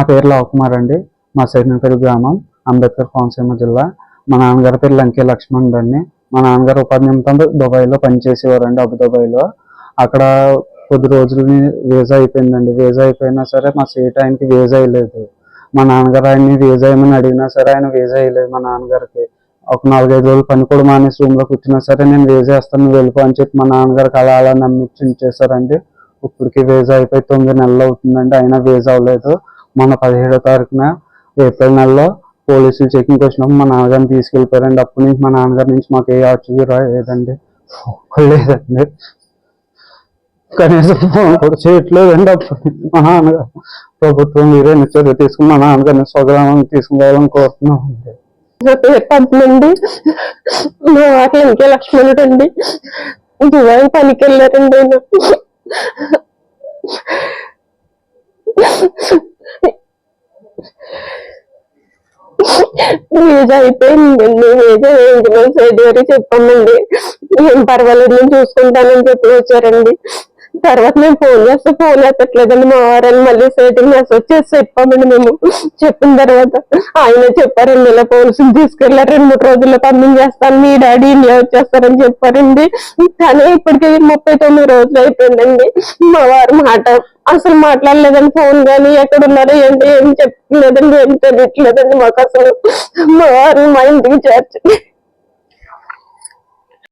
పేరు లవకుమార్ అండి. మా సైనిపల్లి గ్రామం, అంబేద్కర్ కోనసీమ జిల్లా. మా నాన్నగారి పేరు లంకే లక్ష్మణ్ అండి. మా నాన్నగారు ఉపాధి నిమిత్తం దుబాయ్లో పనిచేసేవారండి, అబుదాబాయ్లో. అక్కడ కొద్ది రోజులని వీసా అయిపోయిందండి. వీసా అయిపోయినా సరే మా సీట్ ఆయనకి వీసా వేయలేదు. మా నాన్నగారు ఆయన్ని వీసా ఏమని అడిగినా సరే ఆయన వీసా వేయలేదు. మా నాన్నగారికి ఒక 4-5 రోజులు పని కూడా మానేసి రూమ్లో కూర్చున్నా సరే నేను వీసా వేస్తాను, నువ్వు వెళ్ళిపో అని చెప్పి మా నాన్నగారికి అలా నమ్మించి ఉంచేశారండి. ఇప్పటికి వీసా అయిపోయి 9 నెలలు అవుతుందండి, అయినా వీసా అవ్వలేదు. మొన్న 17వ తారీఖున ఏప్రిల్ నెలలో పోలీసులు చెకింగ్కి వచ్చినప్పుడు మా నాన్నగారిని తీసుకెళ్ళిపోయారండి. అప్పటి నుంచి మా నాన్నగారి నుంచి మాకు ఏ ఆచూకీ రాలేదండి, లేదండి. కనీసం ఫోన్ కూడా చేయట్లేదండి. అప్పటి మా నాన్నగారు ప్రభుత్వం మీరే చర్య తీసుకుని మా నాన్నగారిని స్వగ్రామం తీసుకురావాలని కోరుతున్నామండి. నా పేరు పద్మండి. మా వారు లంకే లక్ష్మణుడు అండి. దుబాయ్ పనికి వెళ్ళారండి. ఆయన వీజా అయిపోయిందండి. వీజా ఎంజాయ్ సైడ్ వరకు చెప్పామండి. ఏం పర్వాలేదు నేను చూసుకుంటానని చెప్పి వచ్చారండి. తర్వాత మేము ఫోన్ చేస్తే ఫోన్ ఎత్తట్లేదండి. మా వారని మళ్ళీ సైటింగ్ మెసేజ్ చేసి చెప్పామండి. మేము చెప్పిన తర్వాత ఆయన చెప్పారండి, ఇలా పోలీసులు తీసుకెళ్లారు, 2-3 రోజుల్లో పంపించేస్తాను, మీ డాడీ ఇండియా వచ్చేస్తారని చెప్పారండి. కానీ ఇప్పటికీ 39 రోజులు అయిపోయిందండి. మా వారు మాట అసలు మాట్లాడలేదండి. ఫోన్ కానీ ఎక్కడ ఉన్నారో ఏంటి ఏం చెప్పలేదండి, ఏం తెలియట్లేదండి మాకు అసలు. మా వారిని మా ఇంటికి చేర్చి